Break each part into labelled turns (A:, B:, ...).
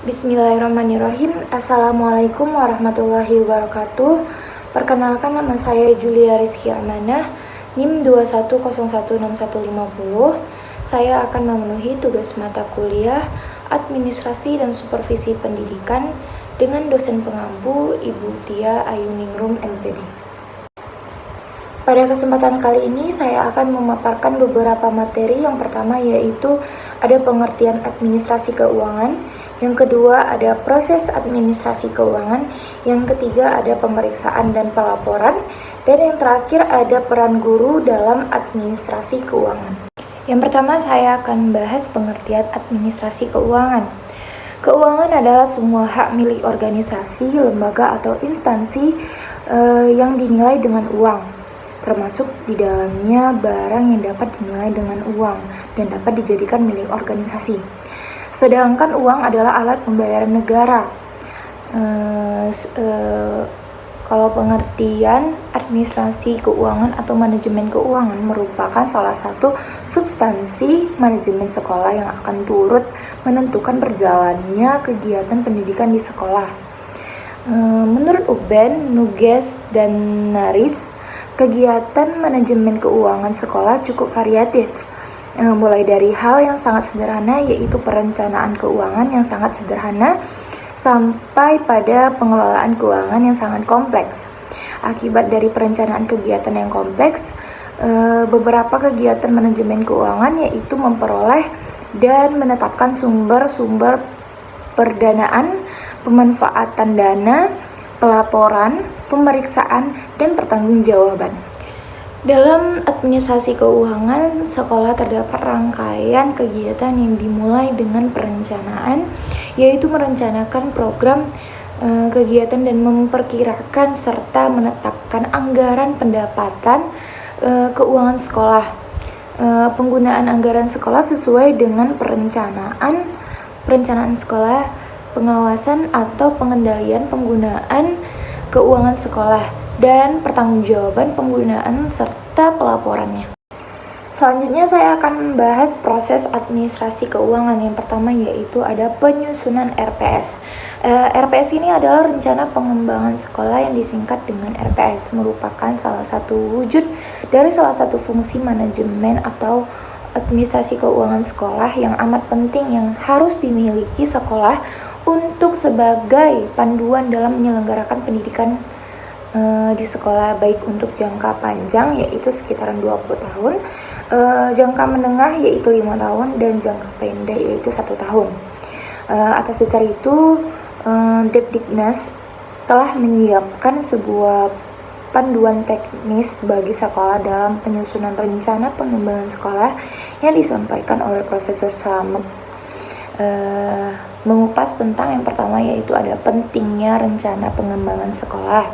A: Bismillahirrahmanirrahim. Assalamualaikum warahmatullahi wabarakatuh. Perkenalkan, nama saya Julia Rizky Amanah, NIM 21016150. Saya akan memenuhi tugas mata kuliah Administrasi dan Supervisi Pendidikan dengan dosen pengampu Ibu Tia Ayuningrum MPD. Pada kesempatan kali ini saya akan memaparkan beberapa materi. Yang pertama yaitu ada pengertian administrasi keuangan, yang kedua ada proses administrasi keuangan, yang ketiga ada pemeriksaan dan pelaporan, dan yang terakhir ada peran guru dalam administrasi keuangan. Yang pertama saya akan bahas pengertian administrasi keuangan. Keuangan adalah semua hak milik organisasi, lembaga, atau instansi yang dinilai dengan uang, termasuk di dalamnya barang yang dapat dinilai dengan uang dan dapat dijadikan milik organisasi. Sedangkan uang adalah alat pembayaran negara. Kalau pengertian administrasi keuangan atau manajemen keuangan merupakan salah satu substansi manajemen sekolah yang akan turut menentukan berjalannya kegiatan pendidikan di sekolah. Menurut Uben, Nuges, dan Naris, kegiatan manajemen keuangan sekolah cukup variatif, mulai dari hal yang sangat sederhana yaitu perencanaan keuangan yang sangat sederhana sampai pada pengelolaan keuangan yang sangat kompleks. Akibat dari perencanaan kegiatan yang kompleks, beberapa kegiatan manajemen keuangan yaitu memperoleh dan menetapkan sumber-sumber perdanaan, pemanfaatan dana, pelaporan, pemeriksaan, dan pertanggungjawaban. Dalam administrasi keuangan sekolah terdapat rangkaian kegiatan yang dimulai dengan perencanaan, yaitu merencanakan program kegiatan dan memperkirakan serta menetapkan anggaran pendapatan keuangan sekolah. Penggunaan anggaran sekolah sesuai dengan perencanaan sekolah, pengawasan atau pengendalian penggunaan keuangan sekolah, dan pertanggungjawaban penggunaan serta pelaporannya. Selanjutnya saya akan membahas proses administrasi keuangan. Yang pertama yaitu ada penyusunan RPS. RPS ini adalah rencana pengembangan sekolah yang disingkat dengan RPS, merupakan salah satu wujud dari salah satu fungsi manajemen atau administrasi keuangan sekolah yang amat penting yang harus dimiliki sekolah untuk sebagai panduan dalam menyelenggarakan pendidikan di sekolah, baik untuk jangka panjang yaitu sekitaran 20 tahun, jangka menengah yaitu 5 tahun, dan jangka pendek yaitu 1 tahun. Atas dasar itu, Depdiknas telah menyiapkan sebuah panduan teknis bagi sekolah dalam penyusunan rencana pengembangan sekolah yang disampaikan oleh Profesor Slamet. Mengupas tentang yang pertama yaitu ada pentingnya rencana pengembangan sekolah.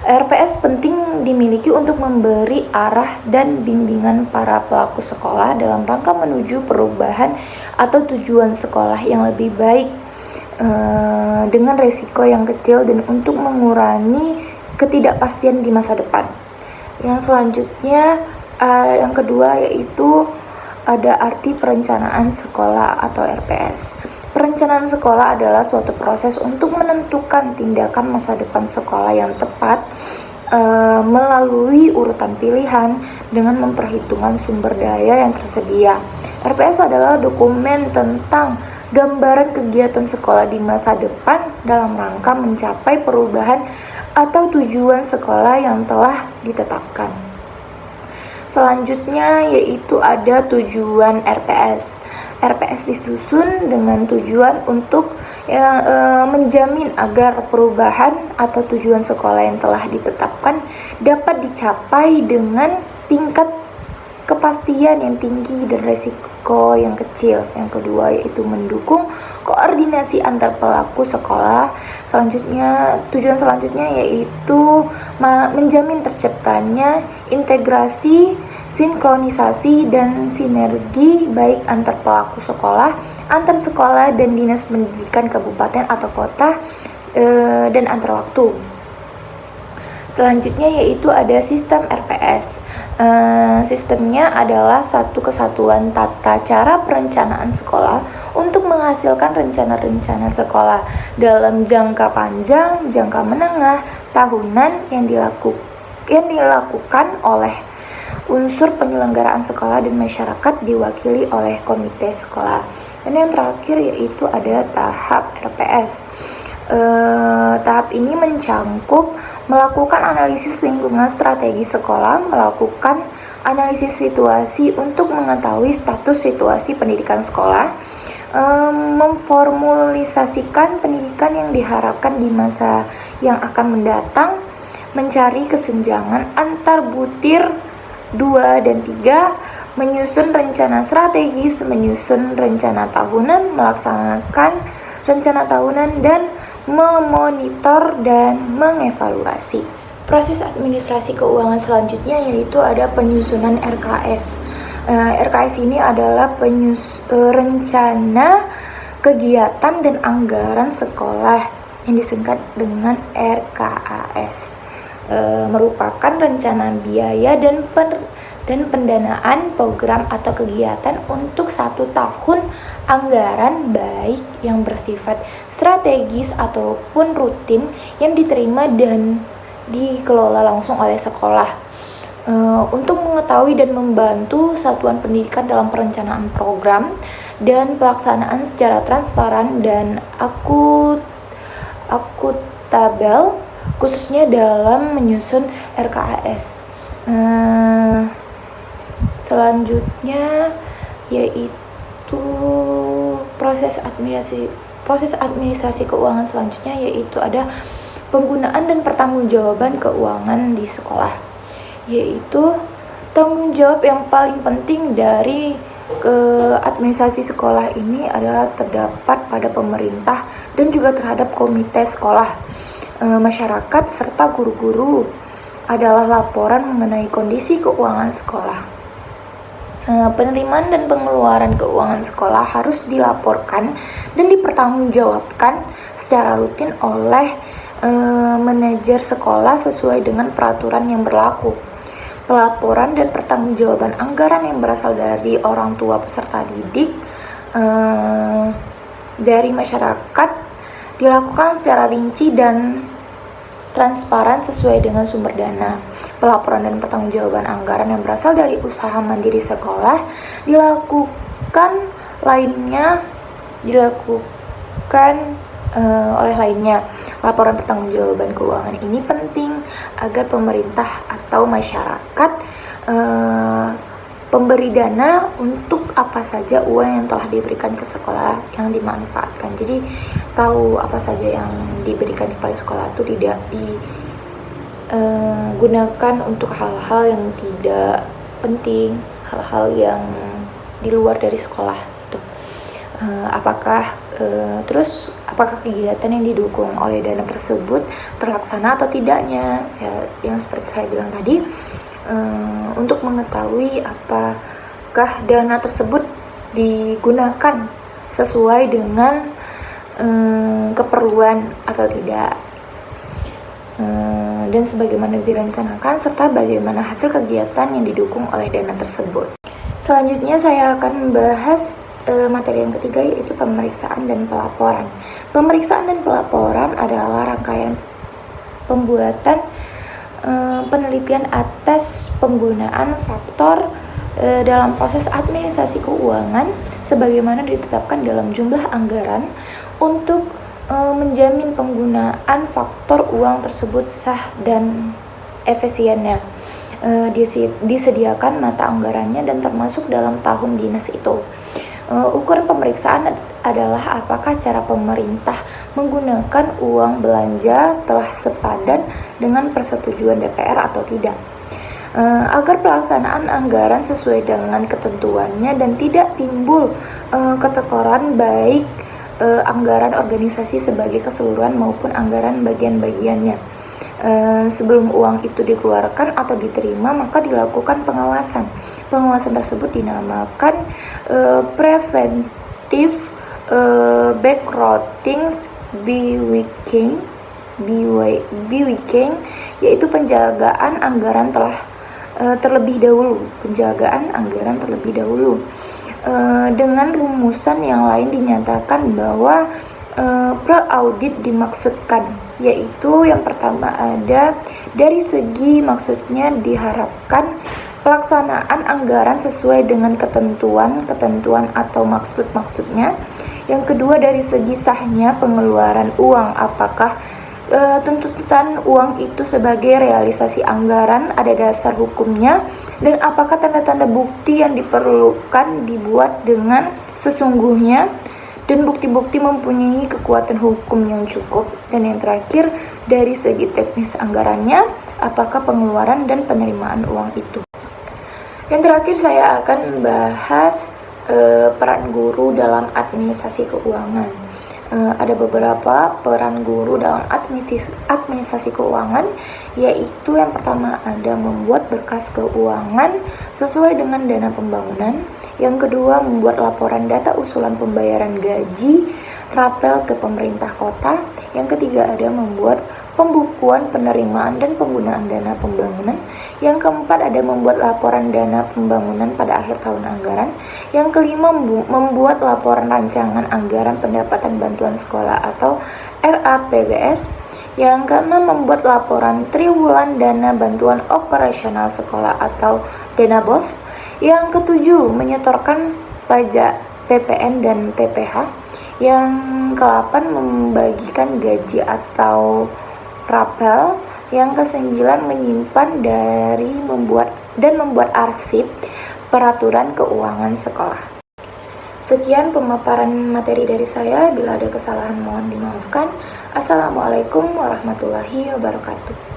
A: RPS penting dimiliki untuk memberi arah dan bimbingan para pelaku sekolah dalam rangka menuju perubahan atau tujuan sekolah yang lebih baik dengan resiko yang kecil dan untuk mengurangi ketidakpastian di masa depan. Yang selanjutnya, yang kedua yaitu ada arti perencanaan sekolah atau RPS. Perencanaan sekolah adalah suatu proses untuk menentukan tindakan masa depan sekolah yang tepat melalui urutan pilihan dengan memperhitungkan sumber daya yang tersedia. RPS adalah dokumen tentang gambaran kegiatan sekolah di masa depan dalam rangka mencapai perubahan atau tujuan sekolah yang telah ditetapkan. Selanjutnya yaitu ada tujuan RPS. RPS disusun dengan tujuan untuk menjamin agar perubahan atau tujuan sekolah yang telah ditetapkan dapat dicapai dengan tingkat kepastian yang tinggi dan resiko yang kecil. Yang kedua yaitu mendukung koordinasi antar pelaku sekolah. Tujuan selanjutnya yaitu menjamin terciptanya integrasi, sinkronisasi, dan sinergi baik antar pelaku sekolah, antar sekolah dan dinas pendidikan kabupaten atau kota, dan antar waktu. Selanjutnya yaitu ada sistem RPS. Sistemnya adalah satu kesatuan tata cara perencanaan sekolah untuk menghasilkan rencana-rencana sekolah dalam jangka panjang, jangka menengah, tahunan yang dilakukan oleh unsur penyelenggaraan sekolah dan masyarakat diwakili oleh komite sekolah. Dan yang terakhir yaitu ada tahap RPS. Tahap ini mencangkup melakukan analisis lingkungan strategi sekolah, melakukan analisis situasi untuk mengetahui status situasi pendidikan sekolah, memformulisasikan pendidikan yang diharapkan di masa yang akan mendatang, mencari kesenjangan antar butir 2 dan 3, menyusun rencana strategis, menyusun rencana tahunan, melaksanakan rencana tahunan, dan memonitor dan mengevaluasi. Proses administrasi keuangan selanjutnya yaitu ada penyusunan RKS. RKS ini adalah rencana kegiatan dan anggaran sekolah yang disingkat dengan RKAS. Merupakan rencana biaya dan pendanaan program atau kegiatan untuk 1 tahun anggaran, baik yang bersifat strategis ataupun rutin yang diterima dan dikelola langsung oleh sekolah. Untuk mengetahui dan membantu satuan pendidikan dalam perencanaan program dan pelaksanaan secara transparan dan akuntabel, khususnya dalam menyusun RKAS. Selanjutnya yaitu proses administrasi keuangan selanjutnya yaitu ada penggunaan dan pertanggungjawaban keuangan di sekolah, yaitu tanggung jawab yang paling penting dari administrasi sekolah ini adalah terdapat pada pemerintah dan juga terhadap komite sekolah, masyarakat serta guru-guru adalah laporan mengenai kondisi keuangan sekolah. Penerimaan dan pengeluaran keuangan sekolah harus dilaporkan dan dipertanggungjawabkan secara rutin oleh manajer sekolah sesuai dengan peraturan yang berlaku. Pelaporan dan pertanggungjawaban anggaran yang berasal dari orang tua peserta didik dari masyarakat dilakukan secara rinci dan transparan sesuai dengan sumber dana. Pelaporan dan pertanggungjawaban anggaran yang berasal dari usaha mandiri sekolah dilakukan oleh lainnya. Laporan pertanggungjawaban keuangan ini penting agar pemerintah atau masyarakat pemberi dana untuk apa saja uang yang telah diberikan ke sekolah yang dimanfaatkan. Jadi tahu apa saja yang diberikan kepada sekolah itu tidak digunakan untuk hal-hal yang tidak penting, hal-hal yang di luar dari sekolah gitu. Apakah kegiatan yang didukung oleh dana tersebut terlaksana atau tidaknya, ya, yang seperti saya bilang tadi, untuk mengetahui apakah dana tersebut digunakan sesuai dengan keperluan atau tidak, dan sebagaimana direncanakan, serta bagaimana hasil kegiatan yang didukung oleh dana tersebut. Selanjutnya saya akan membahas materi yang ketiga, yaitu pemeriksaan dan pelaporan. Pemeriksaan dan pelaporan adalah rangkaian pembuatan penelitian atas penggunaan faktor dalam proses administrasi keuangan sebagaimana ditetapkan dalam jumlah anggaran untuk menjamin penggunaan faktor uang tersebut sah dan efisiennya. Disediakan mata anggarannya dan termasuk dalam tahun dinas itu. Ukuran pemeriksaan adalah apakah cara pemerintah menggunakan uang belanja telah sepadan dengan persetujuan DPR atau tidak. Agar pelaksanaan anggaran sesuai dengan ketentuannya dan tidak timbul ketekoran baik anggaran organisasi sebagai keseluruhan maupun anggaran bagian-bagiannya. Sebelum uang itu dikeluarkan atau diterima, maka dilakukan pengawasan. Pengawasan tersebut dinamakan preventive backrouting bewiking, yaitu penjagaan anggaran telah terlebih dahulu, penjagaan anggaran terlebih dahulu. Dengan rumusan yang lain dinyatakan bahwa pre-audit dimaksudkan, yaitu yang pertama ada dari segi maksudnya diharapkan pelaksanaan anggaran sesuai dengan ketentuan atau maksudnya. Yang kedua dari segi sahnya pengeluaran uang, apakah tuntutan uang itu sebagai realisasi anggaran ada dasar hukumnya, dan apakah tanda-tanda bukti yang diperlukan dibuat dengan sesungguhnya dan bukti-bukti mempunyai kekuatan hukum yang cukup. Dan yang terakhir dari segi teknis anggarannya, apakah pengeluaran dan penerimaan uang itu. Yang terakhir saya akan membahas peran guru dalam administrasi keuangan. Ada beberapa peran guru dalam administrasi keuangan, yaitu yang pertama ada membuat berkas keuangan sesuai dengan dana pembangunan. Yang kedua membuat laporan data usulan pembayaran gaji rapel ke pemerintah kota. Yang ketiga ada membuat pembukuan penerimaan dan penggunaan dana pembangunan. Yang keempat ada membuat laporan dana pembangunan pada akhir tahun anggaran. Yang kelima membuat laporan rancangan anggaran pendapatan bantuan sekolah atau RAPBS. Yang keenam membuat laporan triwulan dana bantuan operasional sekolah atau dana BOS. Yang ketujuh menyetorkan pajak PPN dan PPH. Yang ke-8 membagikan gaji atau rapel. Yang ke-9 menyimpan dari membuat arsip peraturan keuangan sekolah. Sekian pemaparan materi dari saya. Bila ada kesalahan mohon dimaafkan. Assalamualaikum warahmatullahi wabarakatuh.